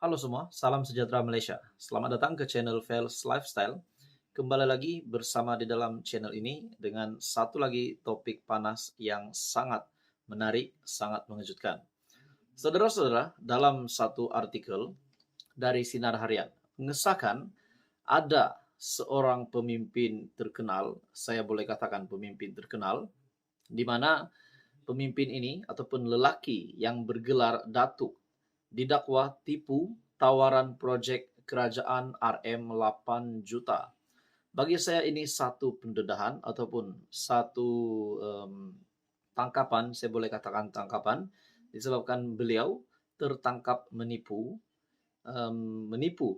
Halo semua, salam sejahtera Malaysia. Selamat datang ke channel Vels Lifestyle. Kembali lagi bersama di dalam channel ini dengan satu lagi topik panas yang sangat menarik, sangat mengejutkan. Saudara-saudara, dalam satu artikel dari Sinar Harian, mengesahkan ada seorang pemimpin terkenal, saya boleh katakan pemimpin terkenal, di mana pemimpin ini ataupun lelaki yang bergelar Datuk didakwa tipu tawaran proyek kerajaan RM 8 juta. Bagi saya ini satu pendedahan ataupun satu um, tangkapan, saya boleh katakan tangkapan, disebabkan beliau tertangkap menipu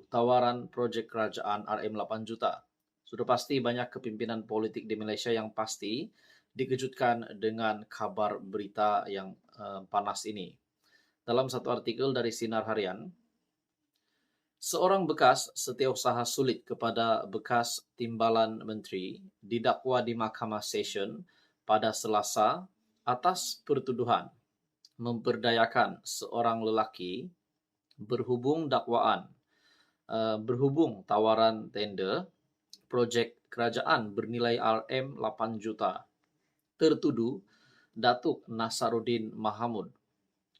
tawaran proyek kerajaan RM 8 juta. Sudah pasti banyak kepimpinan politik di Malaysia yang pasti dikejutkan dengan kabar berita yang panas ini. Dalam satu artikel dari Sinar Harian, seorang bekas setiausaha sulit kepada bekas timbalan menteri didakwa di Mahkamah Session pada Selasa atas pertuduhan memperdayakan seorang lelaki berhubung tawaran tender projek kerajaan bernilai RM 8 juta. Tertuduh Datuk Nasaruddin Mahamud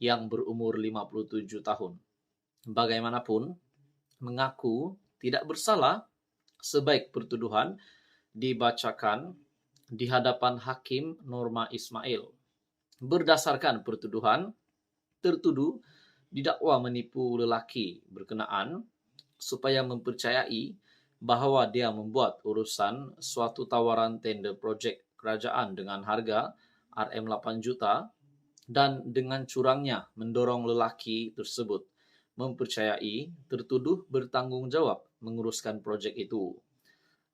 yang berumur 57 tahun. Bagaimanapun, mengaku tidak bersalah sebaik pertuduhan dibacakan di hadapan Hakim Norma Ismail. Berdasarkan pertuduhan, tertuduh didakwa menipu lelaki berkenaan supaya mempercayai bahawa dia membuat urusan suatu tawaran tender projek kerajaan dengan harga RM 8 juta dan dengan curangnya mendorong lelaki tersebut mempercayai tertuduh bertanggungjawab menguruskan projek itu.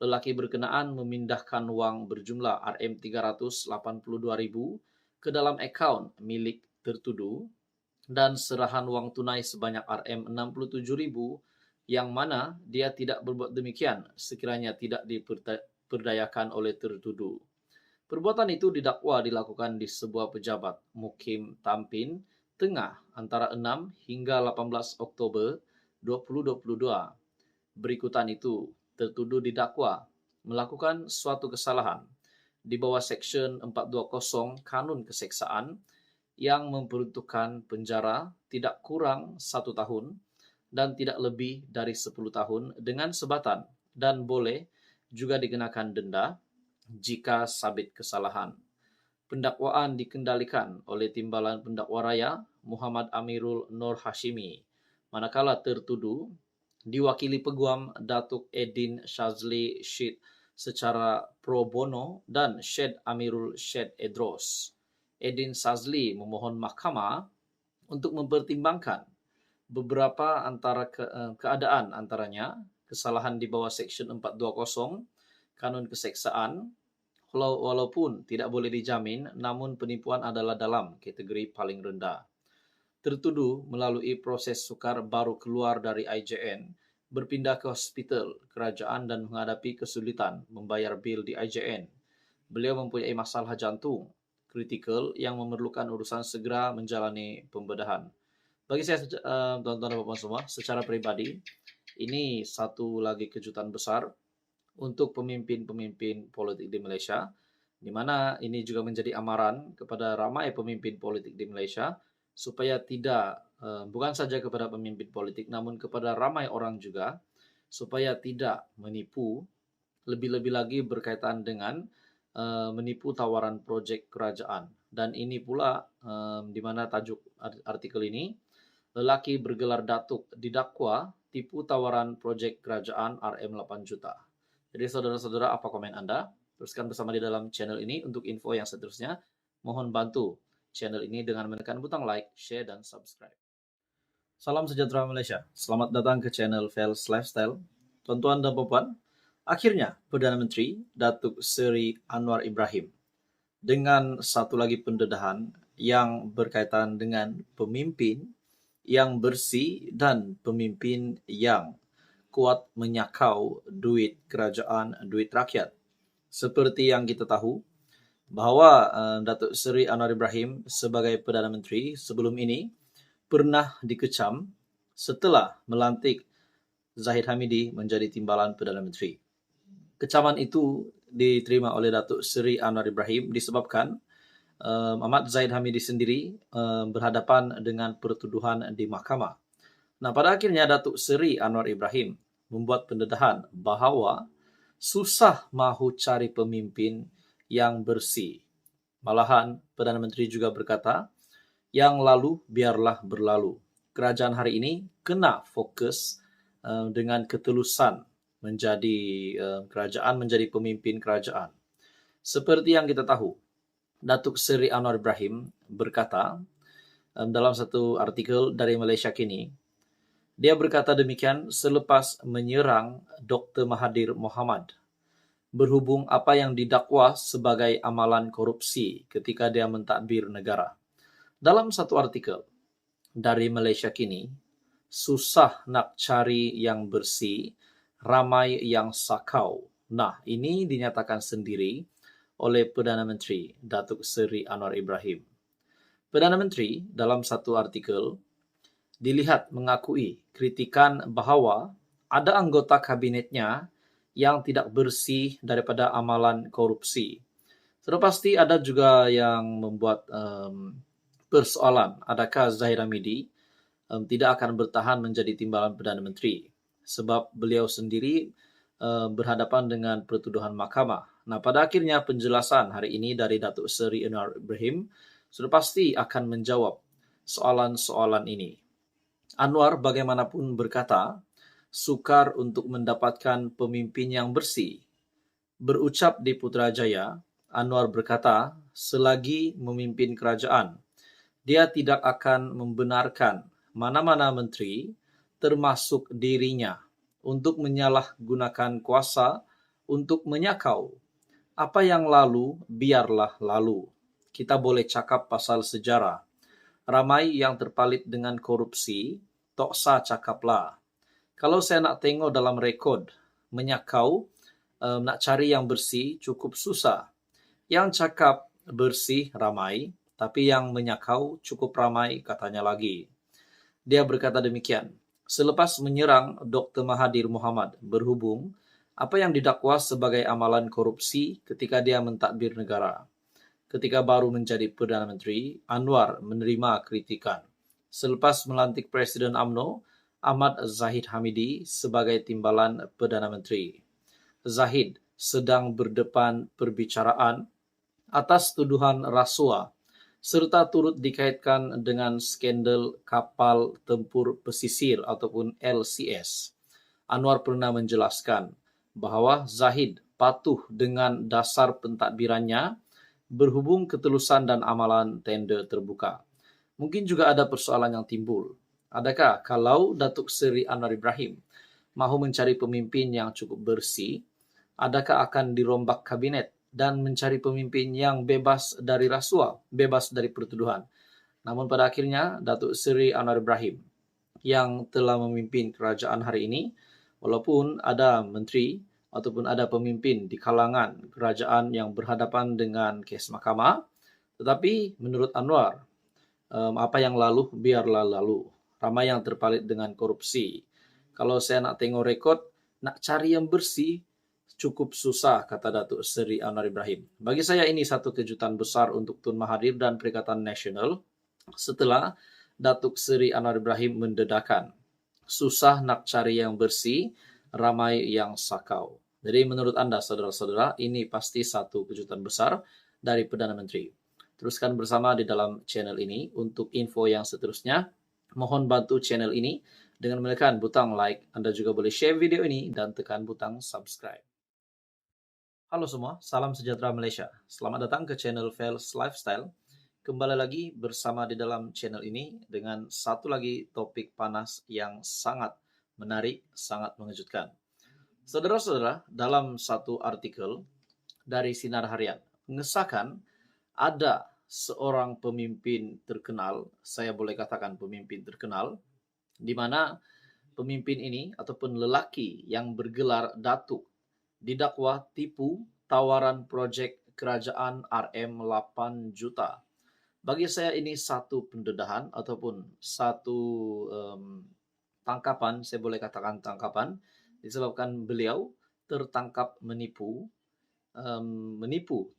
Lelaki berkenaan memindahkan wang berjumlah RM382,000 ke dalam akaun milik tertuduh dan serahan wang tunai sebanyak RM67,000 yang mana dia tidak berbuat demikian sekiranya tidak diperdayakan oleh tertuduh. Perbuatan itu didakwa dilakukan di sebuah pejabat Mukim Tampin Tengah antara 6 hingga 18 Oktober 2022. Berikutan itu, tertuduh didakwa melakukan suatu kesalahan di bawah Seksyen 420 Kanun Keseksaan yang memperuntukkan penjara tidak kurang 1 tahun dan tidak lebih dari 10 tahun dengan sebatan dan boleh juga dikenakan denda jika sabit kesalahan. Pendakwaan dikendalikan oleh Timbalan Pendakwa Raya Muhammad Amirul Nur Hashimi, manakala tertuduh diwakili Peguam Datuk Edin Shazli Syed secara pro bono dan Syed Amirul Syed Edros. Edin Shazli memohon mahkamah untuk mempertimbangkan beberapa keadaan antaranya kesalahan di bawah Seksyen 420 Kanun Keseksaan, walaupun tidak boleh dijamin, namun penipuan adalah dalam kategori paling rendah. Tertuduh melalui proses sukar baru keluar dari IJN, berpindah ke hospital kerajaan dan menghadapi kesulitan membayar bil di IJN. Beliau mempunyai masalah jantung kritikal yang memerlukan urusan segera menjalani pembedahan. Bagi saya, tuan-tuan dan puan semua, secara pribadi, ini satu lagi kejutan besar untuk pemimpin-pemimpin politik di Malaysia, di mana ini juga menjadi amaran kepada ramai pemimpin politik di Malaysia supaya tidak, bukan saja kepada pemimpin politik, namun kepada ramai orang juga, supaya tidak menipu, lebih-lebih lagi berkaitan dengan menipu tawaran projek kerajaan. Dan ini pula di mana tajuk artikel ini, lelaki bergelar Datuk didakwa tipu tawaran projek kerajaan RM 8 juta. Jadi saudara-saudara, apa komen Anda? Teruskan bersama di dalam channel ini untuk info yang seterusnya. Mohon bantu channel ini dengan menekan butang like, share, dan subscribe. Salam sejahtera Malaysia. Selamat datang ke channel Vels Lifestyle. Tuan-tuan dan puan, akhirnya Perdana Menteri Datuk Seri Anwar Ibrahim dengan satu lagi pendedahan yang berkaitan dengan pemimpin yang bersih dan pemimpin yang kuat menyakau duit kerajaan, duit rakyat. Seperti yang kita tahu, bahawa Datuk Seri Anwar Ibrahim sebagai Perdana Menteri sebelum ini pernah dikecam setelah melantik Zahid Hamidi menjadi Timbalan Perdana Menteri. Kecaman itu diterima oleh Datuk Seri Anwar Ibrahim disebabkan Ahmad Zahid Hamidi sendiri berhadapan dengan pertuduhan di mahkamah. Nah, pada akhirnya Datuk Seri Anwar Ibrahim membuat pendedahan bahawa susah mahu cari pemimpin yang bersih. Malahan, Perdana Menteri juga berkata, yang lalu biarlah berlalu. Kerajaan hari ini kena fokus dengan ketulusan menjadi kerajaan, menjadi pemimpin kerajaan. Seperti yang kita tahu, Datuk Seri Anwar Ibrahim berkata dalam satu artikel dari Malaysia Kini, dia berkata demikian selepas menyerang Dr. Mahathir Mohamad berhubung apa yang didakwa sebagai amalan korupsi ketika dia mentadbir negara. Dalam satu artikel dari Malaysia Kini, susah nak cari yang bersih, ramai yang sakau. Nah, ini dinyatakan sendiri oleh Perdana Menteri Datuk Seri Anwar Ibrahim. Perdana Menteri dalam satu artikel dilihat mengakui kritikan bahawa ada anggota kabinetnya yang tidak bersih daripada amalan korupsi. Sudah pasti ada juga yang membuat persoalan, adakah Zahid Hamidi tidak akan bertahan menjadi Timbalan Perdana Menteri sebab beliau sendiri berhadapan dengan pertuduhan mahkamah. Nah, pada akhirnya penjelasan hari ini dari Datuk Seri Anwar Ibrahim sudah pasti akan menjawab soalan-soalan ini. Anwar bagaimanapun berkata, sukar untuk mendapatkan pemimpin yang bersih. Berucap di Putrajaya, Anwar berkata, selagi memimpin kerajaan, dia tidak akan membenarkan mana-mana menteri, termasuk dirinya, untuk menyalahgunakan kuasa untuk menyakau. Apa yang lalu, biarlah lalu. Kita boleh cakap pasal sejarah. Ramai yang terpalit dengan korupsi, tok sah cakaplah. Kalau saya nak tengok dalam rekod, menyakau, nak cari yang bersih cukup susah. Yang cakap bersih ramai, tapi yang menyakau cukup ramai katanya lagi. Dia berkata demikian, selepas menyerang Dr. Mahathir Mohamad berhubung apa yang didakwa sebagai amalan korupsi ketika dia mentadbir negara. Ketika baru menjadi Perdana Menteri, Anwar menerima kritikan. Selepas melantik Presiden UMNO, Ahmad Zahid Hamidi sebagai Timbalan Perdana Menteri. Zahid sedang berdepan perbicaraan atas tuduhan rasuah serta turut dikaitkan dengan skandal kapal tempur pesisir ataupun LCS. Anwar pernah menjelaskan bahawa Zahid patuh dengan dasar pentadbirannya berhubung ketulusan dan amalan tender terbuka. Mungkin juga ada persoalan yang timbul. Adakah kalau Datuk Seri Anwar Ibrahim mahu mencari pemimpin yang cukup bersih, adakah akan dirombak kabinet dan mencari pemimpin yang bebas dari rasuah, bebas dari pertuduhan? Namun pada akhirnya Datuk Seri Anwar Ibrahim yang telah memimpin kerajaan hari ini, walaupun ada menteri ataupun ada pemimpin di kalangan kerajaan yang berhadapan dengan kes mahkamah, tetapi menurut Anwar, apa yang lalu biarlah lalu. Ramai yang terpalit dengan korupsi. Kalau saya nak tengok rekod, nak cari yang bersih cukup susah, kata Datuk Seri Anwar Ibrahim. Bagi saya ini satu kejutan besar untuk Tun Mahathir dan Perikatan Nasional setelah Datuk Seri Anwar Ibrahim mendedakan, susah nak cari yang bersih, ramai yang sakau. Jadi menurut Anda, saudara-saudara, ini pasti satu kejutan besar dari Perdana Menteri. Teruskan bersama di dalam channel ini. Untuk info yang seterusnya, mohon bantu channel ini dengan menekan butang like. Anda juga boleh share video ini dan tekan butang subscribe. Halo semua, salam sejahtera Malaysia. Selamat datang ke channel Fels Lifestyle. Kembali lagi bersama di dalam channel ini dengan satu lagi topik panas yang sangat menarik, sangat mengejutkan. Saudara-saudara, dalam satu artikel dari Sinar Harian, mengesahkan ada seorang pemimpin terkenal, saya boleh katakan pemimpin terkenal, di mana pemimpin ini ataupun lelaki yang bergelar Datuk didakwa tipu tawaran projek kerajaan RM8 juta. Bagi saya ini satu pendedahan ataupun satu tangkapan, saya boleh katakan tangkapan, disebabkan beliau tertangkap menipu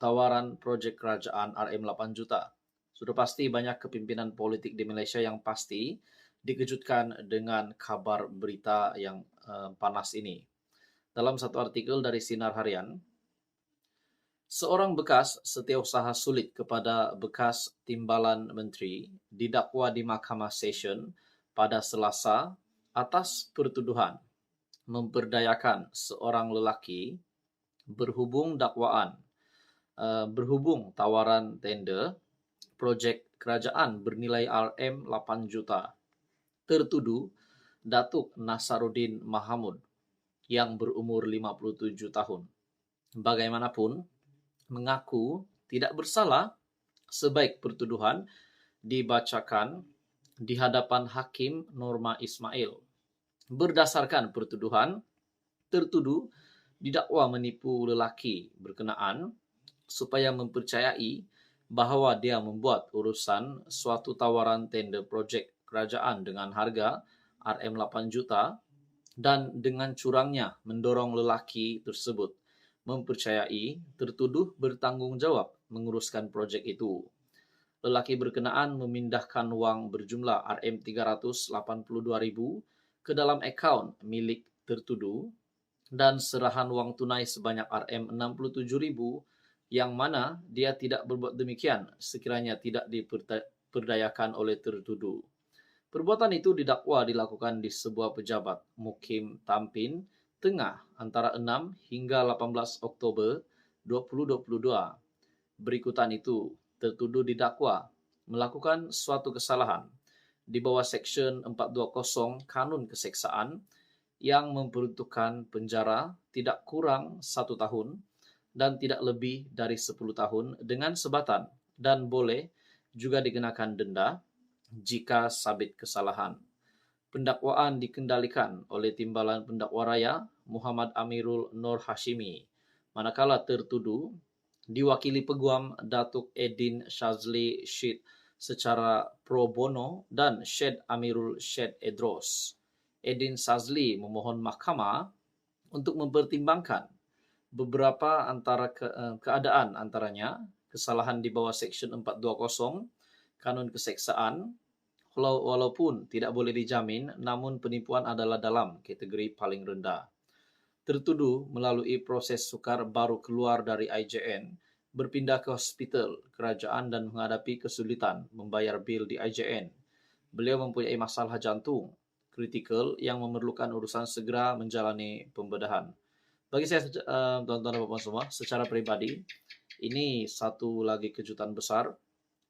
tawaran proyek kerajaan RM 8 juta. Sudah pasti banyak kepimpinan politik di Malaysia yang pasti dikejutkan dengan kabar berita yang panas ini. Dalam satu artikel dari Sinar Harian, seorang bekas setiausaha sulit kepada bekas timbalan menteri didakwa di Mahkamah Session pada Selasa atas pertuduhan memperdayakan seorang lelaki berhubung tawaran tender projek kerajaan bernilai RM 8 juta. Tertuduh Datuk Nasaruddin Mahamud yang berumur 57 tahun. Bagaimanapun, mengaku tidak bersalah sebaik pertuduhan dibacakan di hadapan Hakim Norma Ismail. Berdasarkan pertuduhan, tertuduh didakwa menipu lelaki berkenaan supaya mempercayai bahawa dia membuat urusan suatu tawaran tender projek kerajaan dengan harga RM 8 juta dan dengan curangnya mendorong lelaki tersebut mempercayai tertuduh bertanggungjawab menguruskan projek itu. Lelaki berkenaan memindahkan wang berjumlah RM382,000 ke dalam akaun milik tertuduh dan serahan wang tunai sebanyak RM67,000 yang mana dia tidak berbuat demikian sekiranya tidak diperdayakan oleh tertuduh. Perbuatan itu didakwa dilakukan di sebuah pejabat Mukim Tampin Tengah antara 6 hingga 18 Oktober 2022. Berikutan itu, tertuduh didakwa melakukan suatu kesalahan di bawah Seksyen 420 Kanun Keseksaan yang memperuntukkan penjara tidak kurang 1 tahun dan tidak lebih dari 10 tahun dengan sebatan dan boleh juga dikenakan denda jika sabit kesalahan. Pendakwaan dikendalikan oleh Timbalan Pendakwa Raya Muhammad Amirul Nur Hashimi, manakala tertuduh diwakili Peguam Datuk Edin Shazli Syed secara pro bono dan Syed Amirul Syed Edros. Edin Shazli memohon mahkamah untuk mempertimbangkan beberapa keadaan antaranya kesalahan di bawah Seksyen 420 Kanun Keseksaan. Walaupun tidak boleh dijamin, namun penipuan adalah dalam kategori paling rendah. Tertuduh melalui proses sukar baru keluar dari IJN, berpindah ke hospital kerajaan dan menghadapi kesulitan membayar bil di IJN. Beliau mempunyai masalah jantung kritikal yang memerlukan urusan segera menjalani pembedahan. Bagi saya, tuan-tuan dan puan semua, secara pribadi, ini satu lagi kejutan besar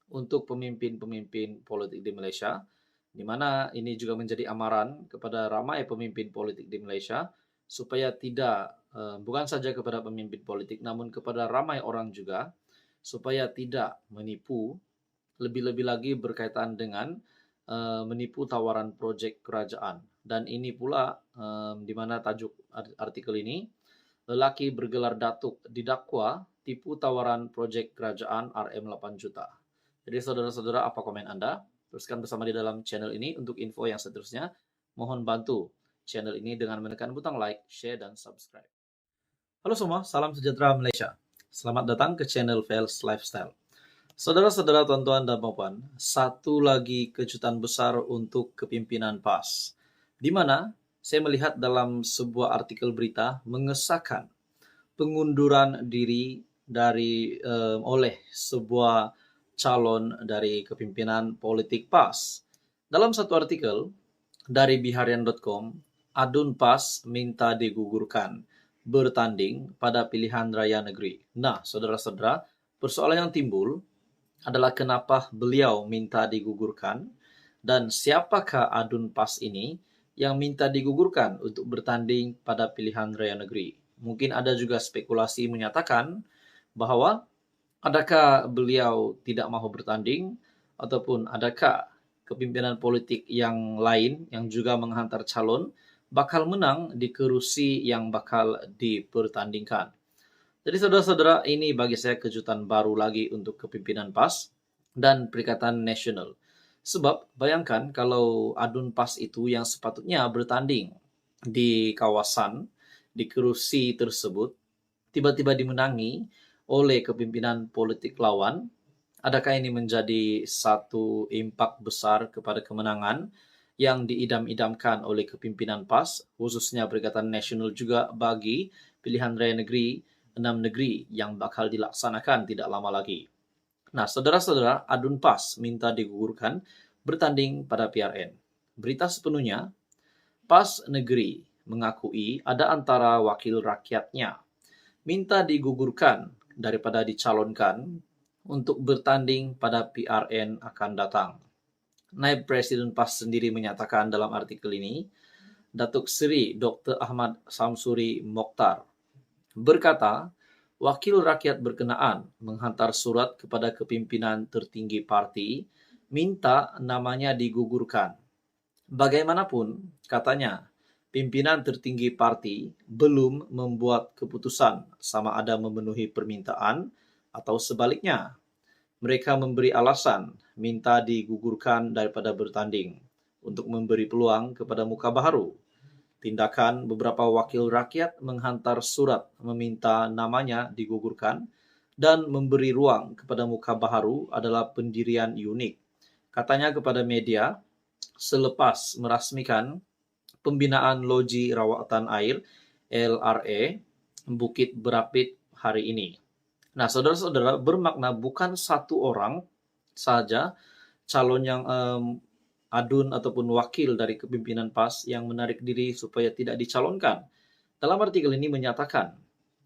untuk pemimpin-pemimpin politik di Malaysia, di mana ini juga menjadi amaran kepada ramai pemimpin politik di Malaysia supaya tidak, bukan saja kepada pemimpin politik, namun kepada ramai orang juga, supaya tidak menipu, lebih-lebih lagi berkaitan dengan menipu tawaran projek kerajaan. Dan ini pula di mana tajuk artikel ini, lelaki bergelar Datuk didakwa tipu tawaran projek kerajaan RM 8 juta. Jadi saudara-saudara, apa komen Anda? Teruskan bersama di dalam channel ini untuk info yang seterusnya. Mohon bantu channel ini dengan menekan butang like, share, dan subscribe. Halo semua, salam sejahtera Malaysia. Selamat datang ke channel Vels Lifestyle. Saudara-saudara, tuan-tuan dan puan, satu lagi kejutan besar untuk kepimpinan PAS, di mana saya melihat dalam sebuah artikel berita mengesahkan pengunduran diri oleh sebuah calon dari kepimpinan politik PAS. Dalam satu artikel dari biharian.com, Adun PAS minta digugurkan bertanding pada pilihan raya negeri. Nah, saudara-saudara, persoalan yang timbul adalah kenapa beliau minta digugurkan dan siapakah Adun PAS ini yang minta digugurkan untuk bertanding pada pilihan raya negeri. Mungkin ada juga spekulasi menyatakan bahwa adakah beliau tidak mahu bertanding ataupun adakah kepimpinan politik yang lain yang juga menghantar calon bakal menang di kerusi yang bakal dipertandingkan. Jadi saudara-saudara, ini bagi saya kejutan baru lagi untuk kepimpinan PAS dan Perikatan Nasional. Sebab bayangkan kalau adun PAS itu yang sepatutnya bertanding di kawasan, di kursi tersebut, tiba-tiba dimenangi oleh kepimpinan politik lawan, adakah ini menjadi satu impak besar kepada kemenangan yang diidam-idamkan oleh kepimpinan PAS, khususnya Perikatan Nasional juga bagi pilihan raya negeri 6 negeri yang bakal dilaksanakan tidak lama lagi. Nah, saudara-saudara, adun PAS minta digugurkan bertanding pada PRN. Berita sepenuhnya, PAS negeri mengakui ada antara wakil rakyatnya minta digugurkan daripada dicalonkan untuk bertanding pada PRN akan datang. Naib Presiden PAS sendiri menyatakan dalam artikel ini, Datuk Seri Dr. Ahmad Samsuri Mokhtar berkata, wakil rakyat berkenaan menghantar surat kepada kepimpinan tertinggi parti minta namanya digugurkan. Bagaimanapun, katanya, pimpinan tertinggi parti belum membuat keputusan sama ada memenuhi permintaan atau sebaliknya. Mereka memberi alasan minta digugurkan daripada bertanding untuk memberi peluang kepada muka baru. Tindakan beberapa wakil rakyat menghantar surat meminta namanya digugurkan dan memberi ruang kepada muka baru adalah pendirian unik. Katanya kepada media, selepas merasmikan pembinaan Loji Rawatan Air LRA Bukit Berapit hari ini. Nah, saudara-saudara, bermakna bukan satu orang saja calon yang adun ataupun wakil dari kepimpinan PAS yang menarik diri supaya tidak dicalonkan. Dalam artikel ini menyatakan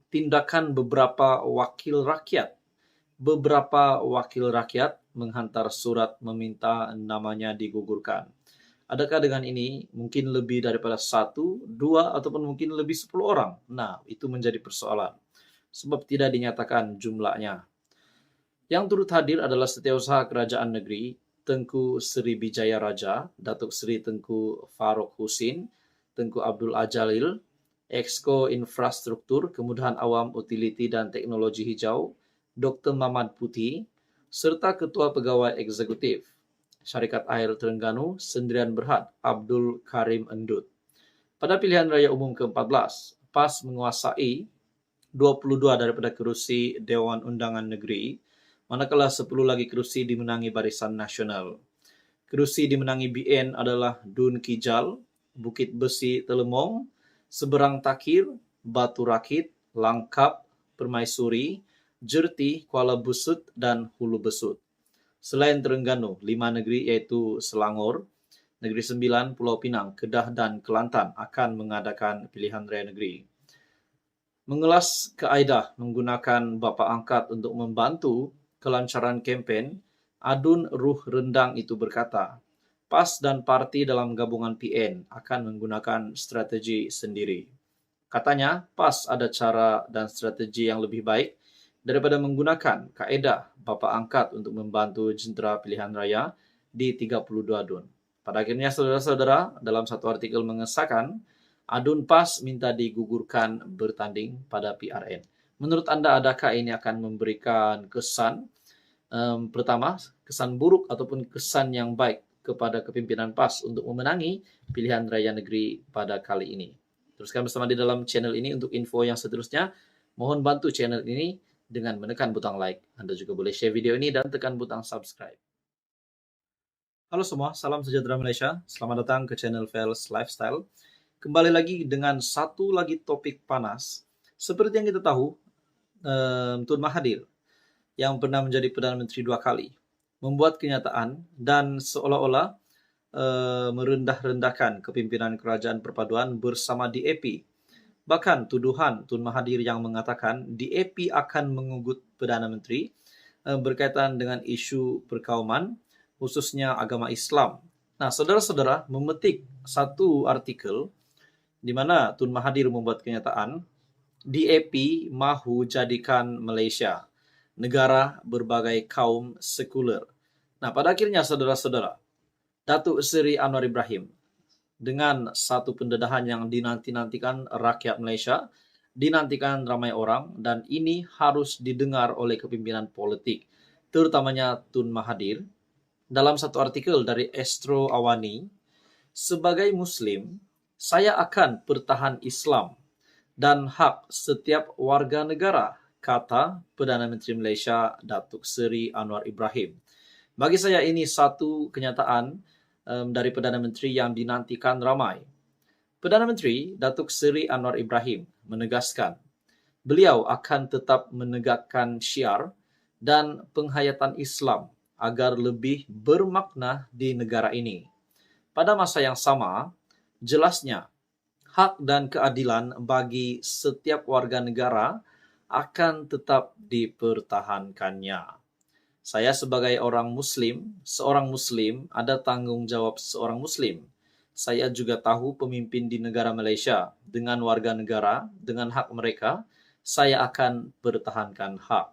tindakan beberapa wakil rakyat menghantar surat meminta namanya digugurkan. Adakah dengan ini mungkin lebih daripada 1, 2, ataupun mungkin lebih 10 orang? Nah, itu menjadi persoalan. Sebab tidak dinyatakan jumlahnya. Yang turut hadir adalah Setiausaha Kerajaan Negeri Tengku Seri Bijaya Raja, Datuk Seri Tengku Farouk Husin, Tengku Abdul Ajalil, Exco Infrastruktur, Kemudahan Awam, Utiliti dan Teknologi Hijau, Dr. Mamad Putih, serta Ketua Pegawai Eksekutif Syarikat Air Terengganu Sendirian Berhad Abdul Karim Endut. Pada pilihan raya umum ke-14, PAS menguasai 22 daripada kerusi Dewan Undangan Negeri, manakala 10 lagi kerusi dimenangi Barisan Nasional. Kerusi dimenangi BN adalah Dun Kijal, Bukit Besi Telemong, Seberang Takir, Batu Rakit, Langkap, Permaisuri, Jerti, Kuala Busut, dan Hulu Besut. Selain Terengganu, 5 negeri yaitu Selangor, Negeri Sembilan, Pulau Pinang, Kedah, dan Kelantan akan mengadakan pilihan raya negeri. Mengelas kaedah menggunakan bapa angkat untuk membantu kelancaran kempen, adun ruh rendang itu berkata, PAS dan parti dalam gabungan PN akan menggunakan strategi sendiri. Katanya, PAS ada cara dan strategi yang lebih baik daripada menggunakan kaedah bapa angkat untuk membantu jentera pilihan raya di 32 adun. Pada akhirnya, saudara-saudara, dalam satu artikel mengesahkan, adun PAS minta digugurkan bertanding pada PRN. Menurut Anda, adakah ini akan memberikan kesan pertama, kesan buruk ataupun kesan yang baik kepada kepimpinan PAS untuk memenangi pilihan raya negeri pada kali ini? Teruskan bersama di dalam channel ini untuk info yang seterusnya. Mohon bantu channel ini dengan menekan butang like. Anda juga boleh share video ini dan tekan butang subscribe. Halo semua, salam sejahtera Malaysia. Selamat datang ke channel Fels Lifestyle. Kembali lagi dengan satu lagi topik panas. Seperti yang kita tahu, Tun Mahathir yang pernah menjadi Perdana Menteri 2 kali membuat kenyataan dan seolah-olah merendah-rendahkan kepimpinan Kerajaan Perpaduan bersama DAP. Bahkan tuduhan Tun Mahathir yang mengatakan DAP akan mengugut Perdana Menteri berkaitan dengan isu perkauman, khususnya agama Islam. Nah, saudara-saudara, memetik satu artikel di mana Tun Mahathir membuat kenyataan, DAP mahu jadikan Malaysia negara berbagai kaum sekuler. Nah, pada akhirnya saudara-saudara, Datuk Seri Anwar Ibrahim dengan satu pendedahan yang dinanti-nantikan rakyat Malaysia, dinantikan ramai orang, dan ini harus didengar oleh kepimpinan politik, terutamanya Tun Mahathir. dalam satu artikel dari Astro Awani, sebagai Muslim, saya akan pertahan Islam dan hak setiap warga negara, kata Perdana Menteri Malaysia Datuk Seri Anwar Ibrahim. Bagi saya ini satu kenyataan dari Perdana Menteri yang dinantikan ramai. Perdana Menteri Datuk Seri Anwar Ibrahim menegaskan beliau akan tetap menegakkan syiar dan penghayatan Islam agar lebih bermakna di negara ini. Pada masa yang sama, jelasnya hak dan keadilan bagi setiap warga negara akan tetap dipertahankannya. Saya sebagai seorang Muslim ada tanggung jawab seorang Muslim. Saya juga tahu pemimpin di negara Malaysia dengan warga negara, dengan hak mereka, saya akan pertahankan hak.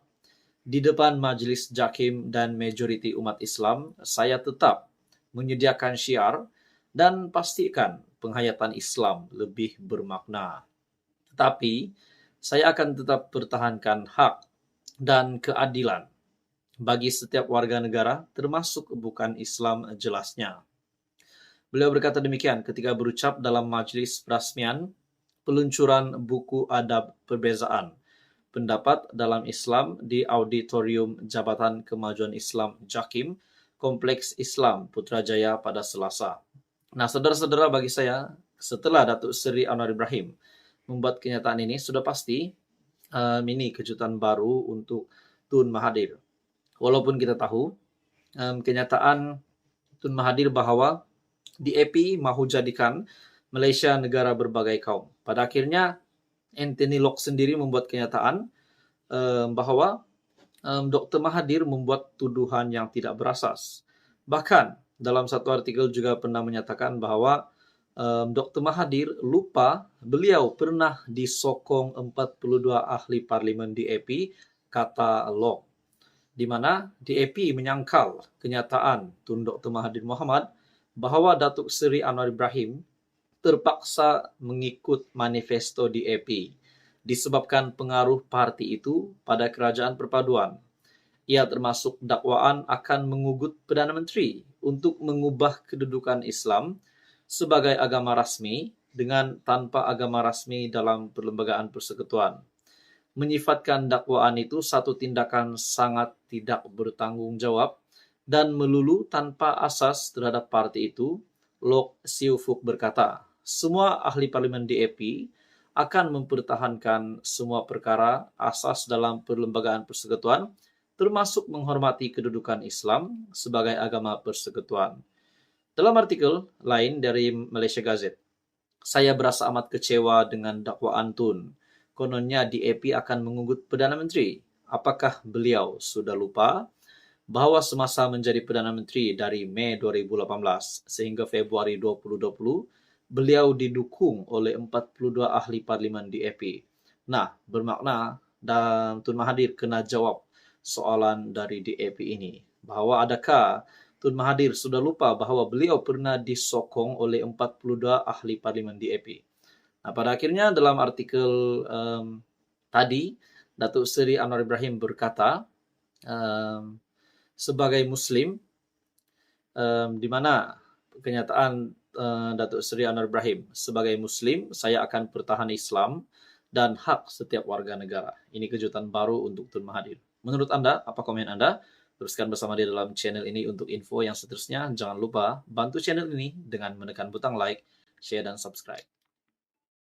Di depan Majlis Jakim dan majoriti umat Islam, saya tetap menyediakan syiar dan pastikan penghayatan Islam lebih bermakna. Tetapi, saya akan tetap pertahankan hak dan keadilan bagi setiap warga negara, termasuk bukan Islam jelasnya. Beliau berkata demikian ketika berucap dalam majlis perasmian peluncuran buku adab perbezaan pendapat dalam Islam di Auditorium Jabatan Kemajuan Islam Jakim, Kompleks Islam Putrajaya pada Selasa. Nah, saudara-saudara, bagi saya, setelah Datuk Seri Anwar Ibrahim membuat kenyataan ini, sudah pasti ini kejutan baru untuk Tun Mahathir. Walaupun kita tahu kenyataan Tun Mahathir bahwa DAP mahu jadikan Malaysia negara berbagai kaum. Pada akhirnya, Anthony Locke sendiri membuat kenyataan bahwa Dr. Mahathir membuat tuduhan yang tidak berasas. Bahkan, dalam satu artikel juga pernah menyatakan bahwa Dr. Mahathir lupa beliau pernah disokong 42 ahli parlimen DAP, kata Locke. Di mana DAP menyangkal kenyataan Tun Dr. Mahathir Mohamad bahwa Datuk Seri Anwar Ibrahim terpaksa mengikut manifesto DAP disebabkan pengaruh parti itu pada kerajaan perpaduan. Ia termasuk dakwaan akan mengugut Perdana Menteri untuk mengubah kedudukan Islam sebagai agama rasmi dengan tanpa agama rasmi dalam perlembagaan persekutuan. Menyifatkan dakwaan itu satu tindakan sangat tidak bertanggung jawab dan melulu tanpa asas terhadap parti itu, Lok Siu Fuk berkata, semua ahli parlimen DAP akan mempertahankan semua perkara asas dalam perlembagaan persekutuan, termasuk menghormati kedudukan Islam sebagai agama persekutuan. Dalam artikel lain dari Malaysia Gazette, saya berasa amat kecewa dengan dakwaan Tun. Kononnya DAP akan mengugut Perdana Menteri. Apakah beliau sudah lupa bahwa semasa menjadi Perdana Menteri dari Mei 2018 sehingga Februari 2020, beliau didukung oleh 42 ahli parlimen DAP. Nah, bermakna dan Tun Mahathir kena jawab soalan dari DAP ini. Bahwa adakah Tun Mahathir sudah lupa bahwa beliau pernah disokong oleh 42 ahli parlimen DAP. Nah, pada akhirnya dalam artikel tadi, Datuk Seri Anwar Ibrahim berkata, sebagai Muslim, di mana kenyataan Datuk Seri Anwar Ibrahim, sebagai Muslim, saya akan pertahan Islam dan hak setiap warga negara. Ini kejutan baru untuk Tun Mahathir. Menurut Anda, apa komen Anda? Teruskan bersama dia dalam channel ini untuk info yang seterusnya. Jangan lupa bantu channel ini dengan menekan butang like, share, dan subscribe.